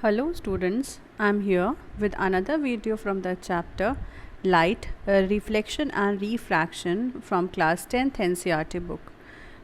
Hello students, I'm here with another video from the chapter Light, Reflection and Refraction from class 10th NCERT book.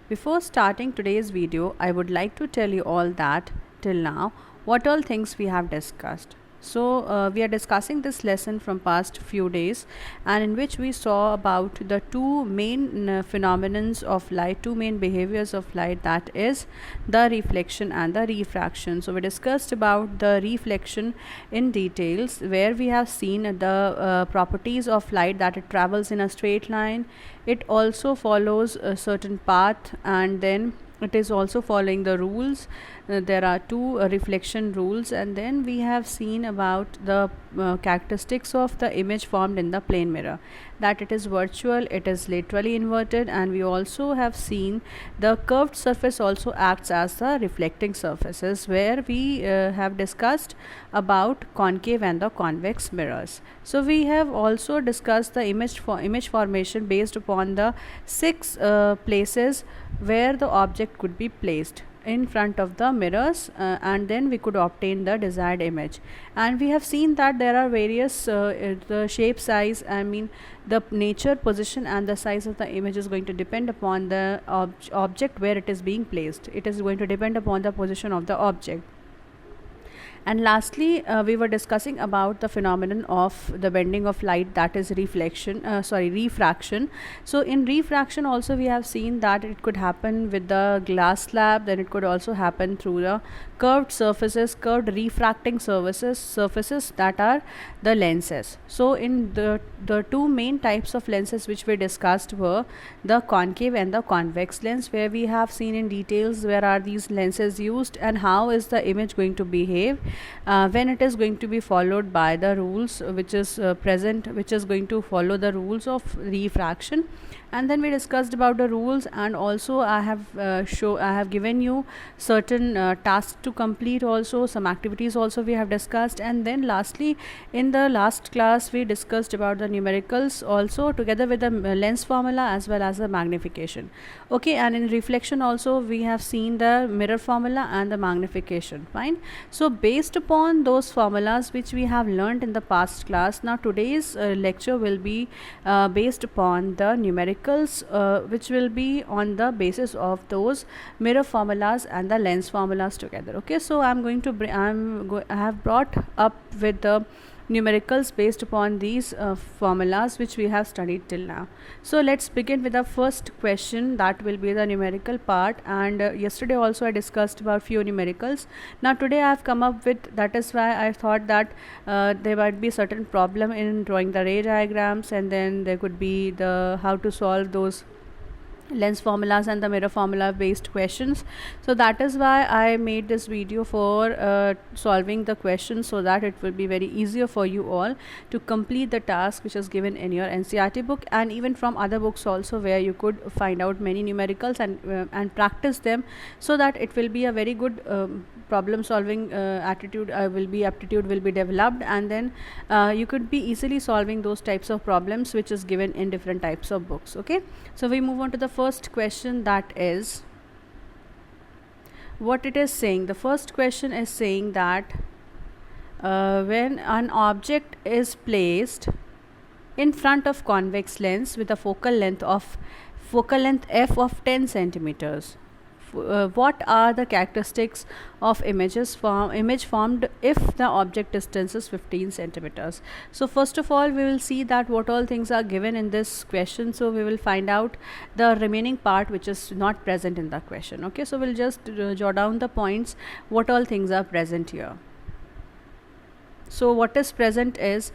Before starting today's video, I would like to tell you all that till now what all things we have discussed. So we are discussing this lesson from past few days, and in which we saw about the two main phenomenons of light, two main behaviors of light, that is the reflection and the refraction. So we discussed about the reflection in details, where we have seen the properties of light, that it travels in a straight line, it also follows a certain path, and then it is also following the rules. There are two reflection rules, and then we have seen about the characteristics of the image formed in the plane mirror, that it is virtual, it is laterally inverted, and we also have seen the curved surface also acts as the reflecting surfaces, where we have discussed about concave and the convex mirrors. So we have also discussed the image formation based upon the six places where the object could be placed in front of the mirrors, and then we could obtain the desired image. And we have seen that there are various the shape, size, the nature, position and the size of the image is going to depend upon the object where it is being placed. It is going to depend upon the position of the object. And lastly, we were discussing about the phenomenon of the bending of light, that is refraction. So in refraction also we have seen that it could happen with the glass slab, then it could also happen through the curved surfaces, curved refracting surfaces that are the lenses. So in the two main types of lenses which we discussed were the concave and the convex lens, where we have seen in details where are these lenses used and how is the image going to behave when it is going to be followed by the rules which is which is going to follow the rules of refraction. And then we discussed about the rules, and also I have given you certain tasks to complete, also some activities also we have discussed. And then lastly, in the last class we discussed about the numericals also, together with the lens formula as well as the magnification. Okay, and in reflection also we have seen the mirror formula and the magnification. Fine. So based upon those formulas which we have learned in the past class, now today's lecture will be based upon the numericals, which will be on the basis of those mirror formulas and the lens formulas together. Okay, so I'm going to I have brought up with the numericals based upon these formulas which we have studied till now. So let's begin with the first question, that will be the numerical part. And yesterday also I discussed about few numericals. Now today I have come up with, that is why I thought that there might be certain problem in drawing the ray diagrams, and then there could be the how to solve those lens formulas and the mirror formula based questions. So that is why I made this video for solving the questions, so that it will be very easier for you all to complete the task which is given in your NCERT book, and even from other books also, where you could find out many numericals and practice them, so that it will be a very good problem solving aptitude will be developed, and then you could be easily solving those types of problems which is given in different types of books. Okay, so we move on to the first question, that is what it is saying. The first question is saying that when an object is placed in front of convex lens with a focal length f of 10 centimeters, what are the characteristics of image formed if the object distance is 15 centimeters. So first of all we will see that what all things are given in this question. So we will find out the remaining part which is not present in the question. Okay, so we'll just jot down the points, what all things are present here. So what is present is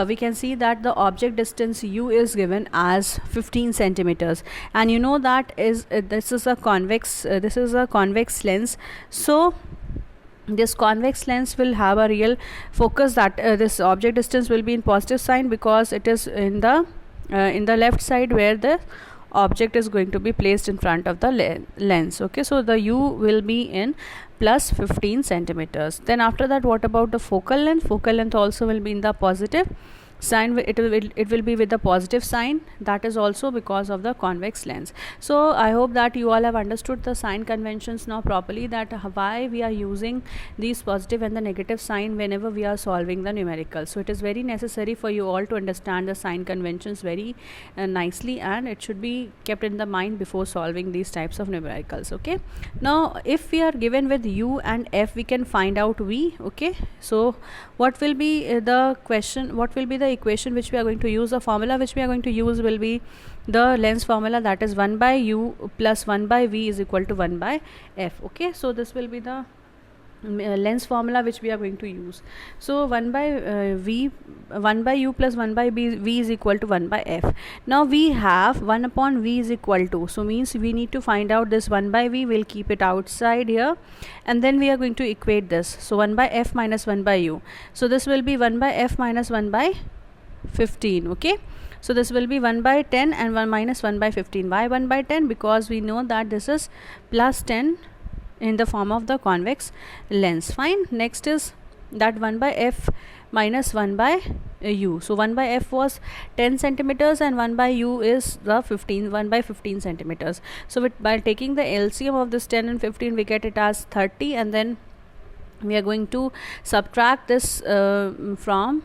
we can see that the object distance u is given as 15 centimeters, and you know that this is a convex lens. So this convex lens will have a real focus, that this object distance will be in positive sign, because it is in the left side where the object is going to be placed in front of the lens. Okay, so the u will be in plus 15 centimeters. Then after that, what about the focal length? Focal length also will be in the positive. sign it will be with the positive sign. That is also because of the convex lens. So I hope that you all have understood the sign conventions now properly, that why we are using these positive and the negative sign whenever we are solving the numerical. So it is very necessary for you all to understand the sign conventions very nicely, and it should be kept in the mind before solving these types of numericals. Okay, now if we are given with u and f, we can find out v. Okay, so what will be the question, what will be the equation which we are going to use? The formula which we are going to use will be the lens formula, that is 1 by u plus 1 by v is equal to 1 by f. Okay, so this will be the lens formula which we are going to use. So 1 by u plus 1 by v is equal to 1 by f. Now we have 1 upon v is equal to, so means we need to find out this 1 by v. We'll keep it outside here, and then we are going to equate this. So 1 by f minus 1 by u, so this will be 1 by f minus 1 by 15. Okay, so this will be 1 by 10 and 1 minus 1 by 15. Why 1 by 10? Because we know that this is plus 10 in the form of the convex lens. Fine. Next is that 1 by f minus 1 by u. So 1 by f was 10 centimeters and 1 by u is the 1 by 15 centimeters. So by taking the LCM of this 10 and 15, we get it as 30, and then we are going to subtract this from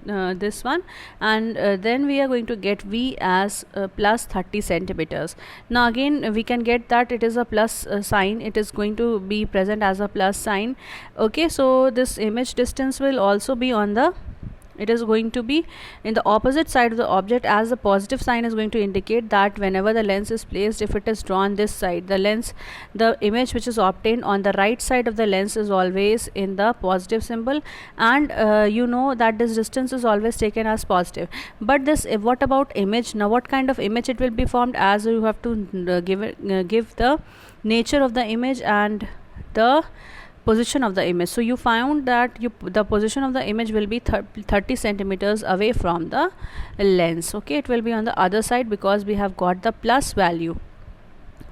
this one, and then we are going to get v as plus 30 centimeters. Now again we can get that it is a plus sign, it is going to be present as a plus sign. Okay, so this image distance will also be on the, it is going to be in the opposite side of the object, as the positive sign is going to indicate that whenever the lens is placed, if it is drawn this side, the image which is obtained on the right side of the lens is always in the positive symbol, and you know that this distance is always taken as positive. But this, what about image? Now what kind of image it will be formed, as you have to give the nature of the image and the position of the image. So you found that the position of the image will be 30 centimeters away from the lens. Okay, it will be on the other side because we have got the plus value.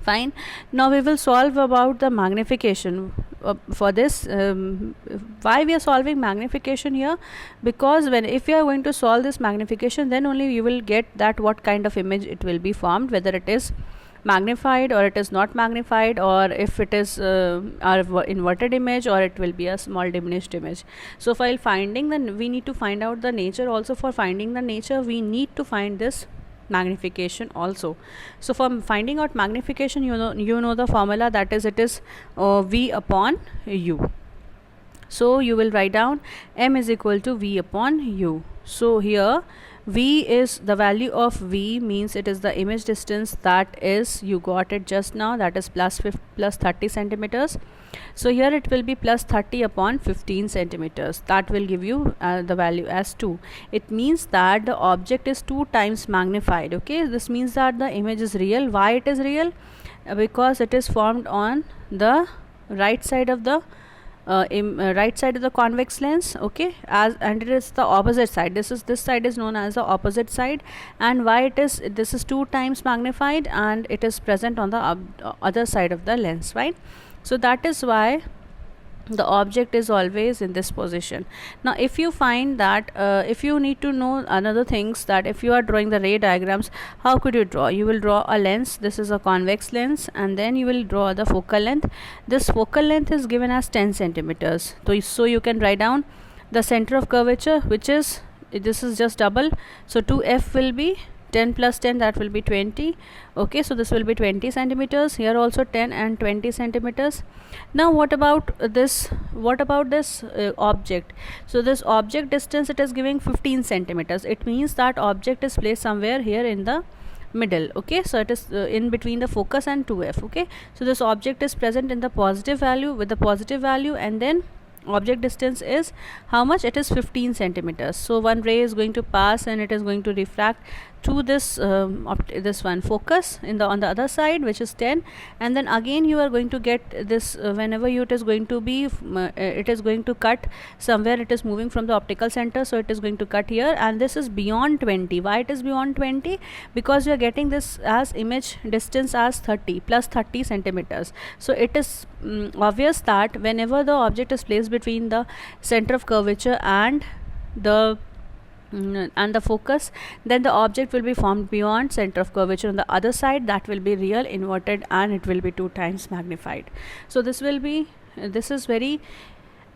Fine. Now we will solve about the magnification. For this, why we are solving magnification here? Because if you are going to solve this magnification, then only you will get that what kind of image it will be formed, whether it is magnified or it is not magnified, or if it is our inverted image, or it will be a small diminished image. So while finding, then we need to find out the nature also. For finding the nature, we need to find this magnification also. So for finding out magnification, you know the formula, that is it is v upon u. So you will write down m is equal to v upon u. So here v is the value of v, means it is the image distance, that is, you got it just now, that is plus 30 centimeters. So here it will be plus 30 upon 15 centimeters. That will give you the value as 2. It means that the object is 2 times magnified. Okay, this means that the image is real. Why it is real? Because it is formed on the right side of the convex lens. Okay, and it is the opposite side. This side is known as the opposite side. And why this is 2 times magnified, and it is present on the other side of the lens, right? So that is why the object is always in this position. Now if you find that if you need to know another things, that if you are drawing the ray diagrams, how could you draw? You will draw a lens. This is a convex lens, and then you will draw the focal length. This focal length is given as 10 centimeters. So you can write down the center of curvature, which is, this is just double, so 2f will be 10 plus 10, that will be 20. Okay, so this will be 20 centimeters. Here also 10 and 20 centimeters. Now what about this object? So this object distance, it is giving 15 centimeters. It means that object is placed somewhere here in the middle. Okay, so it is in between the focus and 2f. Okay, so this object is present in the positive value, with the positive value, and then object distance is how much? It is 15 centimeters. So one ray is going to pass, and it is going to refract to this this one focus on the other side, which is 10, and then again you are going to get this whenever it is going to be it is going to cut somewhere. It is moving from the optical center, so it is going to cut here, and this is beyond 20. Why it is beyond 20? Because we are getting this as image distance as 30 plus 30 centimeters. So it is obvious that whenever the object is placed between the center of curvature and the and the focus, then the object will be formed beyond center of curvature on the other side. That will be real inverted and it will be 2 times magnified. So this will be this is very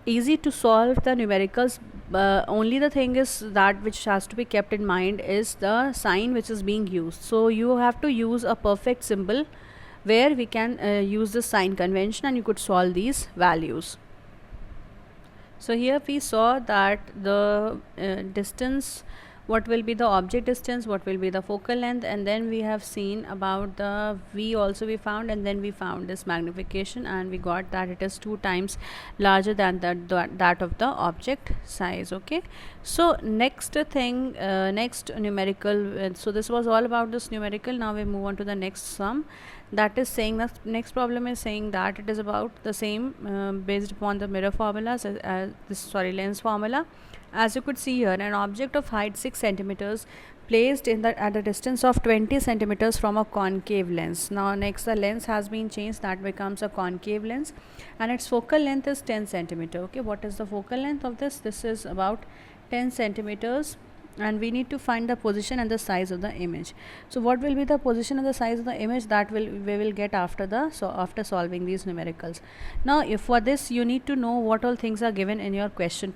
easy to solve the numericals. Only the thing is that which has to be kept in mind is the sign which is being used. So you have to use a perfect symbol where we can use the sign convention and you could solve these values. So here we saw that the distance, what will be the object distance, what will be the focal length, and then we have seen about the v also we found, and then we found this magnification and we got that it is 2 times larger than that of the object size. Okay, so next thing, next numerical, so this was all about this numerical. Now we move on to the next sum. That is saying the next problem is saying that it is about the same based upon the mirror formulas as lens formula. As you could see here, an object of height 6 centimeters placed at a distance of 20 centimeters from a concave lens. Now next the lens has been changed, that becomes a concave lens, and its focal length is 10 centimeter. Okay, what is the focal length of this? This is about 10 centimeters, and we need to find the position and the size of the image. So what will be the position and the size of the image? That we will get after after solving these numericals. Now if for this you need to know what all things are given in your question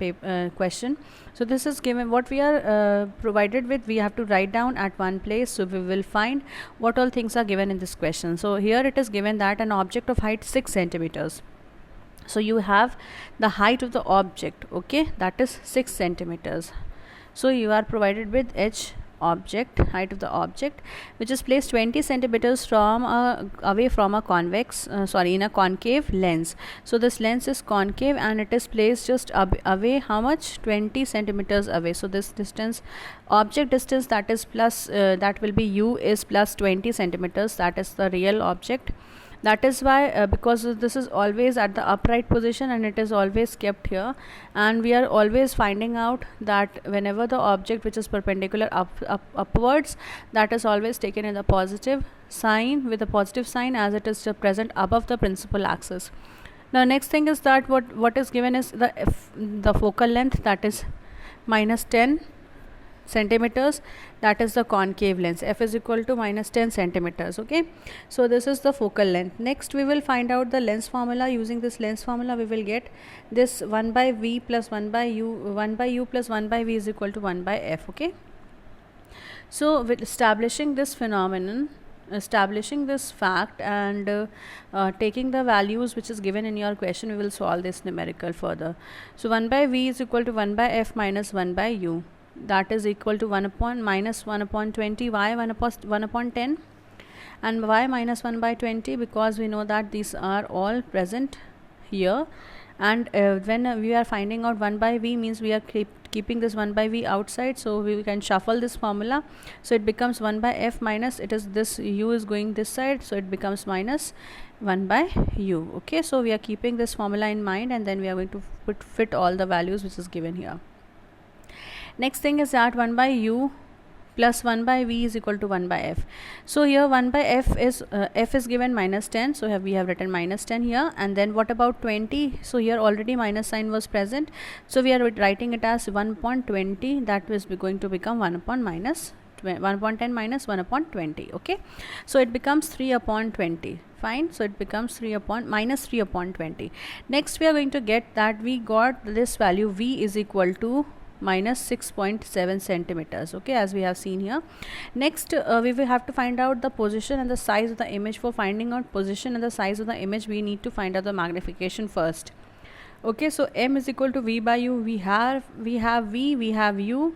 question. So this is given, what we are provided with, we have to write down at one place. So we will find what all things are given in this question. So here it is given that an object of height 6 centimeters. So you have the height of the object, okay, that is 6 centimeters. So you are provided with h object, height of the object, which is placed 20 centimeters from away from a in a concave lens. So this lens is concave and it is placed just away, how much? 20 centimeters away. So this distance, object distance, that is plus that will be u is plus 20 centimeters. That is the real object. That is why because this is always at the upright position and it is always kept here, and we are always finding out that whenever the object which is perpendicular upwards, that is always taken in the positive sign, with a positive sign, as it is present above the principal axis. Now next thing is that what is given is the focal length, that is minus 10 centimeters, that is the concave lens. F is equal to minus 10 centimeters. Okay, so this is the focal length. Next we will find out the lens formula. Using this lens formula we will get this 1 by v plus 1 by u, 1 by u plus 1 by v is equal to 1 by f. Okay, so with establishing this phenomenon, establishing this fact, and taking the values which is given in your question, we will solve this numerical further. So 1 by v is equal to 1 by f minus 1 by u, that is equal to 1 upon minus 1 upon 20, y 1 upon 10, and y minus 1 by 20, because we know that these are all present here, and when we are finding out 1 by v means we are keeping this 1 by v outside, so we can shuffle this formula. So it becomes 1 by f minus, it is this u is going this side, so it becomes minus 1 by u. Okay, so we are keeping this formula in mind, and then we are going to fit all the values which is given here. Next thing is that 1 by u plus 1 by v is equal to 1 by f. So here 1 by f is given minus 10, so we have written minus 10 here. And then what about 20? So here already minus sign was present, so we are writing it as 1 upon 20, that is going to become 1 upon 10 minus 1 upon 20. Okay, so it becomes 3 upon 20. Fine, so it becomes minus 3 upon 20. Next we are going to get that we got this value v is equal to minus 6.7 centimeters. Okay, as we have seen here. Next we will have to find out the position and the size of the image. For finding out position and the size of the image, we need to find out the magnification first. Okay, so m is equal to v by u. We have v, we have u,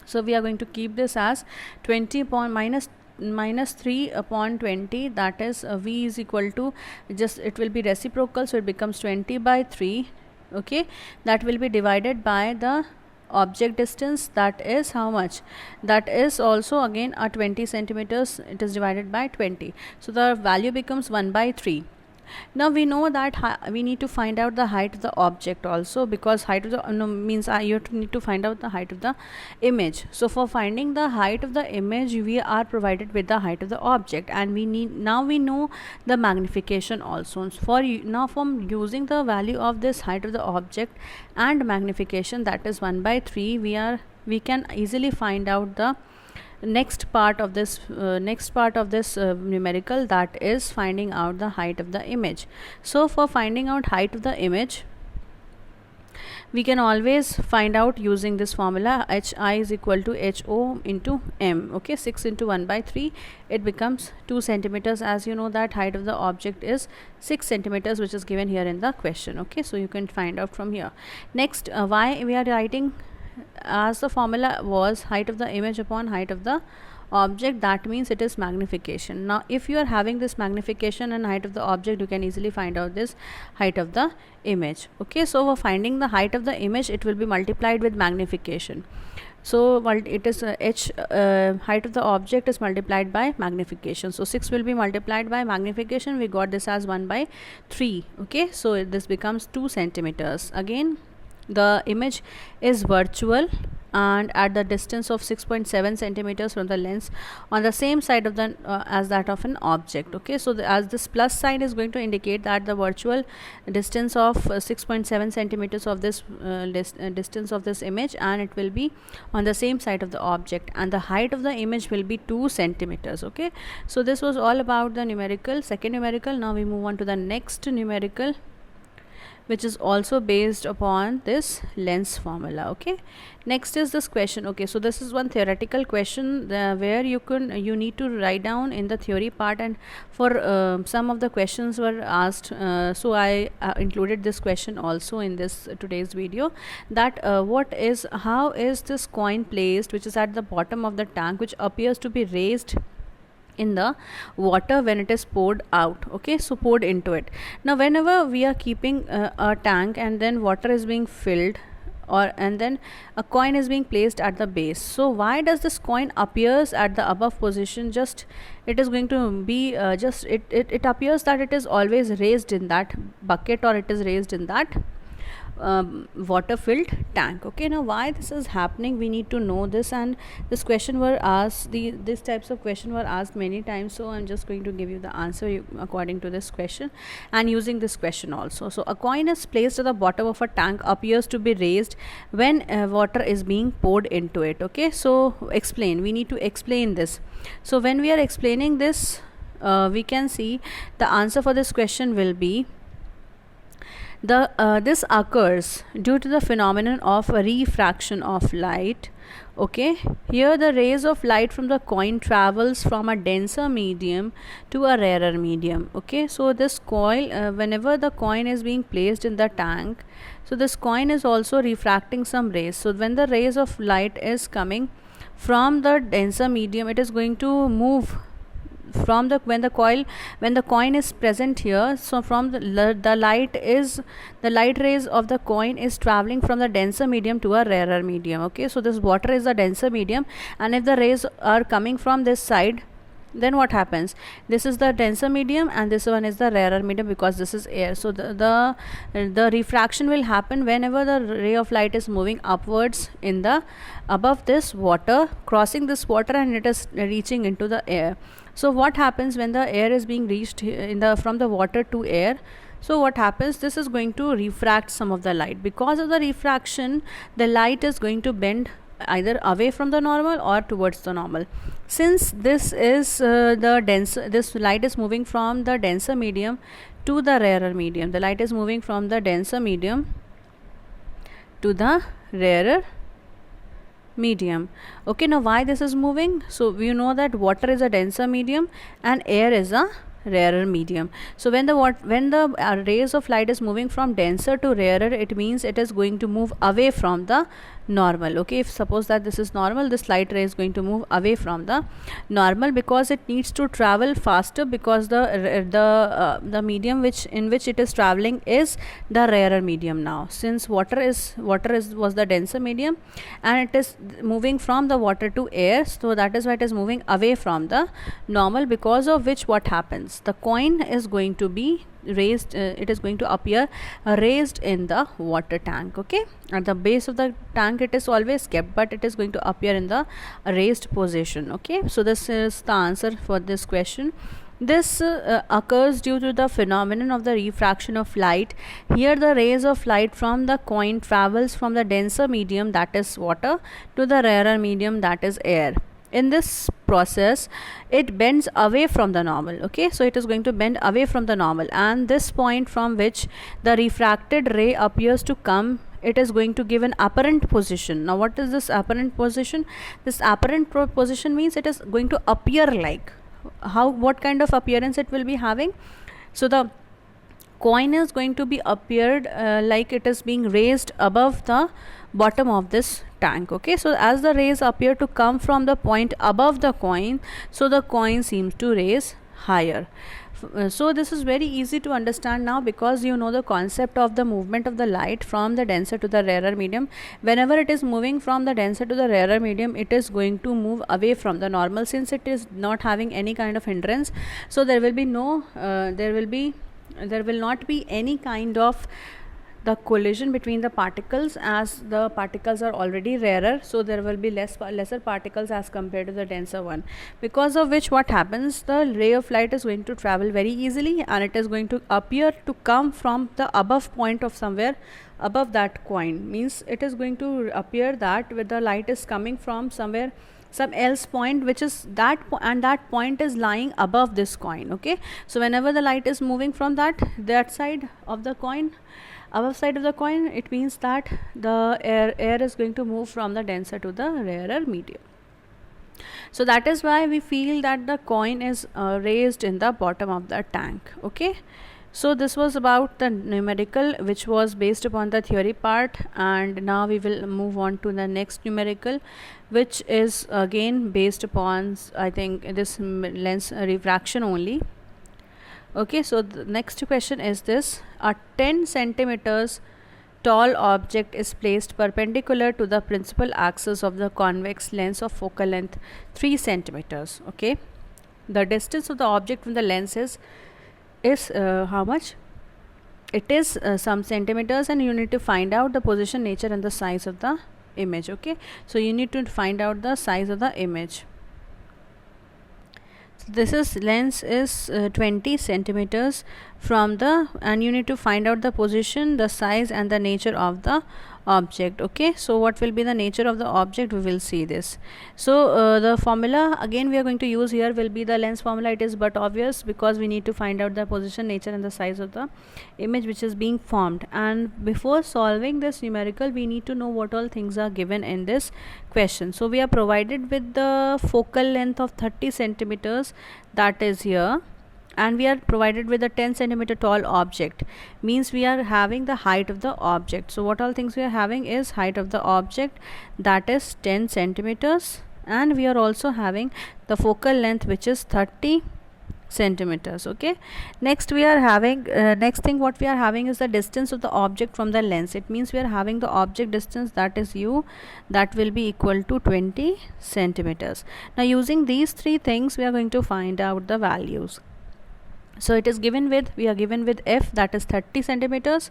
so we are going to keep this as 20 upon minus 3 upon 20, that is v is equal to, just it will be reciprocal, so it becomes 20 by 3. Okay, that will be divided by the object distance, that is how much? That is also again a 20 centimeters, it is divided by 20, so the value becomes 1 by 3. Now we know that we need to find out the height of the object also, because height of the means you need to find out the height of the image. So for finding the height of the image, we are provided with the height of the object, and we know the magnification also. Now from using the value of this height of the object and magnification, that is 1 by 3, we are we can easily find out the next part of this numerical, that is finding out the height of the image. So for finding out height of the image, we can always find out using this formula, hi is equal to ho into m. Okay, 6 into 1 by 3, it becomes 2 centimeters. As you know that height of the object is 6 centimeters, which is given here in the question. Okay, so you can find out from here. Next, why we are writing, as the formula was height of the image upon height of the object, that means it is magnification. Now if you are having this magnification and height of the object, you can easily find out this height of the image. Okay, so for finding the height of the image, it will be multiplied with magnification. So it is height of the object is multiplied by magnification. So 6 will be multiplied by magnification. We got this as 1 by 3. Okay, so this becomes 2 centimeters. Again, the image is virtual and at the distance of 6.7 centimeters from the lens on the same side of the as that of an object. Okay, so as this plus sign is going to indicate that the virtual distance of 6.7 centimeters of this distance of this image, and it will be on the same side of the object, and the height of the image will be 2 centimeters. Okay, so this was all about the numerical, second numerical. Now we move on to the next numerical, which is also based upon this lens formula. Okay, next is this question. Okay, so this is one theoretical question where you need to write down in the theory part, and for some of the questions were asked, so I included this question also in this today's video, that how is this coin placed, which is at the bottom of the tank, which appears to be raised in the water when it is poured out. Okay, so poured into it. Now whenever we are keeping a tank and then water is being filled, and then a coin is being placed at the base, so why does this coin appears at the above position? Just it is going to be it appears that it is always raised in that bucket, or it is raised in that water filled tank. Okay, now why this is happening, we need to know this, and this question were asked, these types of question were asked many times, so I'm just going to give you the answer according to this question and using this question also. So a coin is placed at the bottom of a tank, appears to be raised when water is being poured into it. Okay, so we need to explain this. So when we are explaining this, we can see the answer for this question will be this occurs due to the phenomenon of refraction of light. Okay, here the rays of light from the coin travels from a denser medium to a rarer medium. Okay, so this coil, whenever the coin is being placed in the tank, so this coin is also refracting some rays. So when the rays of light is coming from the denser medium, it is going to move from when the coin is present here. So from the light rays of the coin is traveling from the denser medium to a rarer medium. Okay, so this water is the denser medium, and if the rays are coming from this side, then what happens, this is the denser medium and this one is the rarer medium, because this is air. So the refraction will happen whenever the ray of light is moving upwards in the above this water, crossing this water, and it is reaching into the air. So what happens when the air is being reached from the water to air? So what happens, this is going to refract some of the light. Because of the refraction, the light is going to bend either away from the normal or towards the normal. Since this is this light is moving from the denser medium to the rarer medium. The light is moving from the denser medium to the rarer medium. Okay, now why this is moving? So we know that water is a denser medium and air is a rarer medium. So when the rays of light is moving from denser to rarer, it means it is going to move away from the normal. Okay, if suppose that this is normal, this light ray is going to move away from the normal, because it needs to travel faster, because the medium in which it is traveling is the rarer medium. Now since water was the denser medium and it is moving from the water to air, so that is why it is moving away from the normal, because of which what happens, the coin is going to be raised, it is going to appear raised in the water tank. Okay, at the base of the tank it is always kept, but it is going to appear in the raised position. Okay, so this is the answer for this question. This occurs due to the phenomenon of the refraction of light. Here the rays of light from the coin travels from the denser medium, that is water, to the rarer medium, that is air. In this process it bends away from the normal. Okay, so it is going to bend away from the normal, and this point from which the refracted ray appears to come, it is going to give an apparent position. Now what is this apparent position? This apparent position means it is going to appear like, what kind of appearance it will be having? So the coin is going to be appeared like it is being raised above the bottom of this tank. Okay, so as the rays appear to come from the point above the coin, so the coin seems to raise higher. So this is very easy to understand now, because you know the concept of the movement of the light from the denser to the rarer medium. Whenever it is moving from the denser to the rarer medium, it is going to move away from the normal, since it is not having any kind of hindrance. So there will be no there will not be any kind of the collision between the particles, as the particles are already rarer, so there will be lesser particles as compared to the denser one, because of which what happens, the ray of light is going to travel very easily, and it is going to appear to come from the above point of somewhere above that coin. Means it is going to appear that with the light is coming from somewhere, some else point, which is that and that point is lying above this coin. Okay, so whenever the light is moving from that side of the coin, above side of the coin, it means that the air is going to move from the denser to the rarer medium. So that is why we feel that the coin is raised in the bottom of the tank. Okay, so this was about the numerical, which was based upon the theory part, and now we will move on to the next numerical, which is again based upon, I think, this lens refraction only. Okay, so the next question is this: a 10 centimeters tall object is placed perpendicular to the principal axis of the convex lens of focal length 3 centimeters. Okay, the distance of the object from the lens is how much? It is some centimeters, and you need to find out the position, nature, and the size of the image. Okay, so you need to find out the size of the image. This is lens is 20 centimeters from the, and you need to find out the position, the size, and the nature of the object. Okay, so what will be the nature of the object, we will see this. So the formula again we are going to use here will be the lens formula. It is but obvious, because we need to find out the position, nature, and the size of the image which is being formed. And before solving this numerical, we need to know what all things are given in this question. So we are provided with the focal length of 30 centimeters, that is here, and we are provided with a 10 centimeter tall object, means we are having the height of the object. So what all things we are having is height of the object, that is 10 centimeters, and we are also having the focal length, which is 30 centimeters. Okay, next we are having next thing what we are having is the distance of the object from the lens. It means we are having the object distance, that is u, that will be equal to 20 centimeters. Now using these three things, we are going to find out the values. So it is given with, we are given with f, that is 30 centimeters.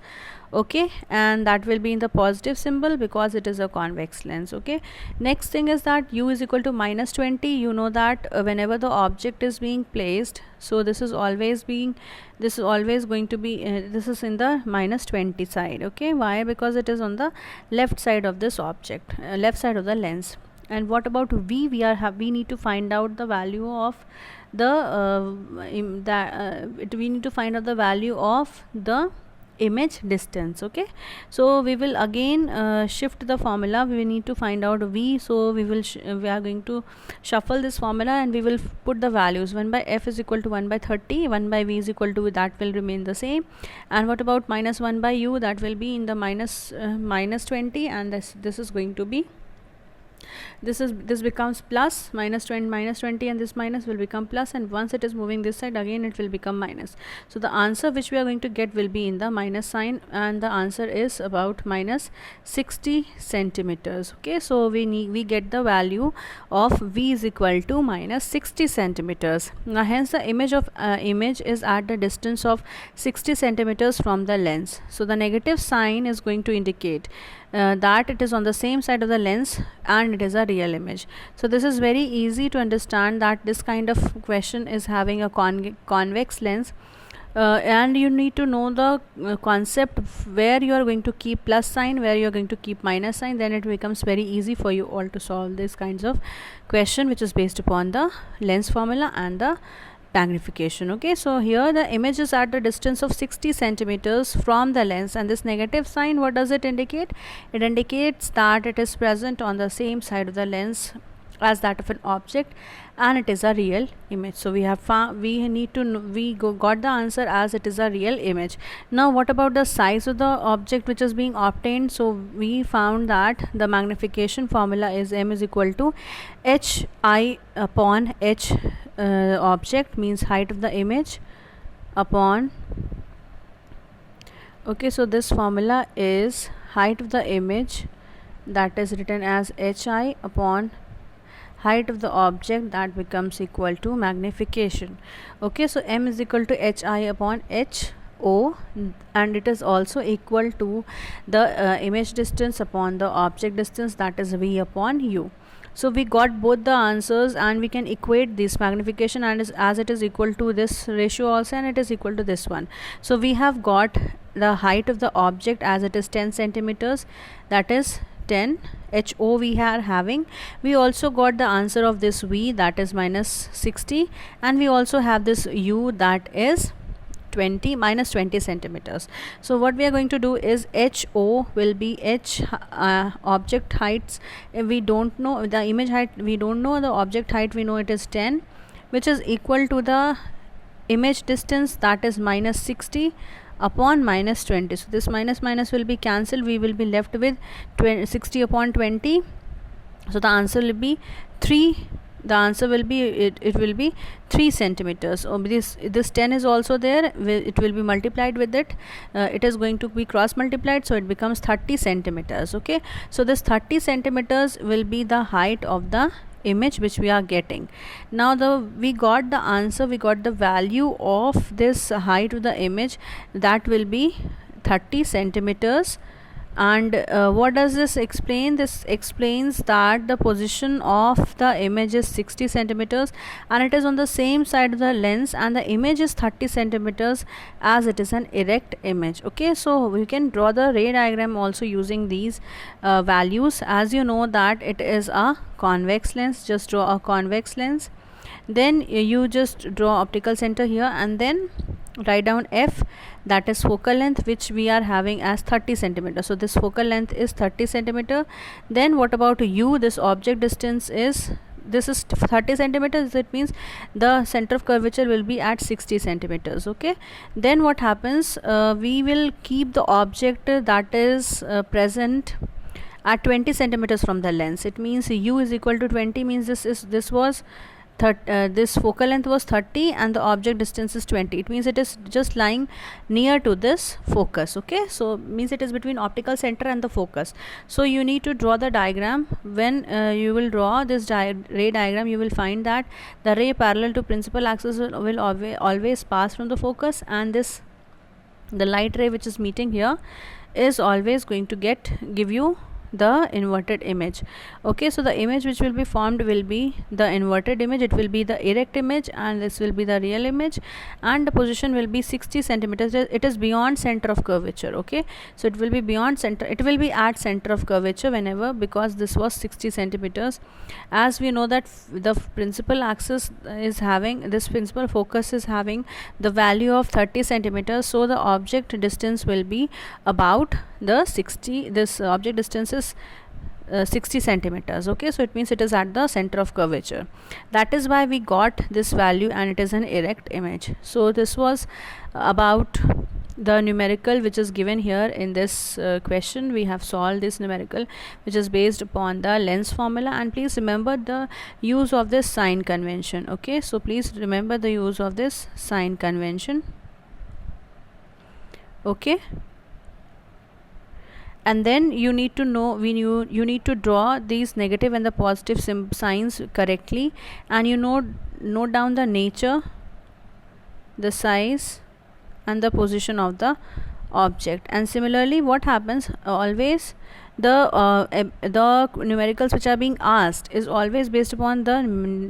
Okay, and that will be in the positive symbol because it is a convex lens. Okay, next thing is that u is equal to minus 20. You know that whenever the object is being placed, so this is always going to be this is in the minus 20 side. Okay, why? Because it is on the left side of this object, left side of the lens. And what about v? We need to find out the value of the we need to find out the value of the image distance. Okay, so we will again shift the formula. We need to find out v, so we are going to shuffle this formula, and we will put the values. 1 by f is equal to 1 by 30, 1 by v is equal to, that will remain the same. And what about minus 1 by u? That will be in the minus 20, and this is going to be, this becomes plus, minus 20, and this minus will become plus, and once it is moving this side, again it will become minus. So the answer which we are going to get will be in the minus sign, and the answer is about minus 60 centimeters. Okay, so we get the value of v is equal to minus 60 centimeters. Now hence the image is at the distance of 60 centimeters from the lens. So the negative sign is going to indicate that it is on the same side of the lens, and and it is a real image. So this is very easy to understand that this kind of question is having a convex lens. And you need to know the concept where you are going to keep plus sign, where you are going to keep minus sign. Then it becomes very easy for you all to solve these kinds of question, which is based upon the lens formula and the magnification. Okay, so here the image is at the distance of 60 centimeters from the lens, and this negative sign, what does it indicate? It indicates that it is present on the same side of the lens as that of an object, and it is a real image. So we have found, we need to got the answer as it is a real image. Now what about the size of the object which is being obtained? So we found that the magnification formula is m is equal to hi upon h, object means height of the image, upon, okay, so this formula is height of the image, that is written as hi upon height of the object, that becomes equal to magnification. Okay, so m is equal to hi upon h o, and it is also equal to the image distance upon the object distance, that is v upon u. So we got both the answers, and we can equate this magnification and as it is equal to this ratio also, and it is equal to this one. So we have got the height of the object as it is 10 centimeters, that is 10 ho we are having. We also got the answer of this v, that is minus 60, and we also have this u, that is minus 20 centimeters. So what we are going to do is ho will be object heights. If we don't know the image height, we don't know the object height, we know it is 10, which is equal to the image distance, that is minus 60 upon minus 20. So this minus will be cancelled, we will be left with 60 upon 20. So the answer will be 3. The answer will be it will be 3 centimeters. This 10 is also there, it will be multiplied with it, it is going to be cross multiplied, so it becomes 30 centimeters. Okay, so this 30 centimeters will be the height of the image which we are getting. Now we got the answer, we got the value of this height of the image, that will be 30 centimeters. And what does this explain? This explains that the position of the image is 60 centimeters and it is on the same side of the lens, and the image is 30 centimeters as it is an erect image. Okay, so we can draw the ray diagram also using these values. As you know that it is a convex lens, just draw a convex lens, then you just draw optical center here, and then write down f, that is focal length, which we are having as 30 centimeter. So this focal length is 30 centimeter. Then what about u? This object distance is, this is 30 centimeters, it means the center of curvature will be at 60 centimeters. Okay, then what happens, we will keep the object that is present at 20 centimeters from the lens. It means u is equal to 20, means this was this focal length was 30 and the object distance is 20. It means it is just lying near to this focus. Okay, so means it is between optical center and the focus. So you need to draw the diagram. When you will draw this ray diagram, you will find that the ray parallel to principal axis will always pass from the focus, and the light ray which is meeting here is always going to give you the inverted image. Okay, so the image which will be formed will be the inverted image, it will be the erect image, and this will be the real image, and the position will be 60 centimeters. It is beyond center of curvature. Okay, so it will be beyond center, it will be at center of curvature whenever, because this was 60 centimeters. As we know that the principal axis is having, this principal focus is having the value of 30 centimeters, so the object distance will be about the 60, this object distance is 60 centimeters. Okay, so it means it is at the center of curvature. That is why we got this value, and it is an erect image. So this was about the numerical which is given here in this question. We have solved this numerical which is based upon the lens formula, and please remember the use of this sign convention. Okay, so please remember the use of this sign convention. Okay, and then you need to know, you need to draw these negative and the positive signs correctly, and you note down the nature, the size, and the position of the object. And similarly, what happens, always the numericals which are being asked is always based upon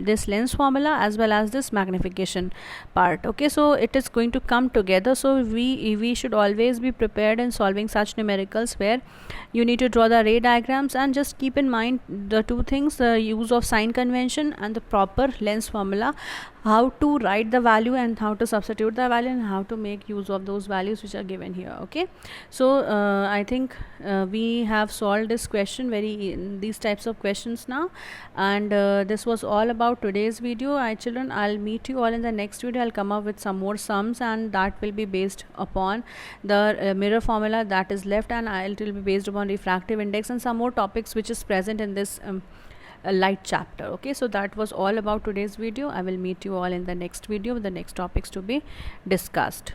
this lens formula as well as this magnification part. Okay, so it is going to come together. So we should always be prepared in solving such numericals where you need to draw the ray diagrams, and just keep in mind the two things: the use of sign convention and the proper lens formula, how to write the value and how to substitute the value and how to make use of those values which are given here. Okay, so I think we have solved this question, these types of questions now, and this was all about today's video. Children, I'll meet you all in the next video. I'll come up with some more sums, and that will be based upon the mirror formula that is left, and it will be based upon refractive index and some more topics which is present in this light chapter. Okay, so that was all about today's video. I will meet you all in the next video with the next topics to be discussed.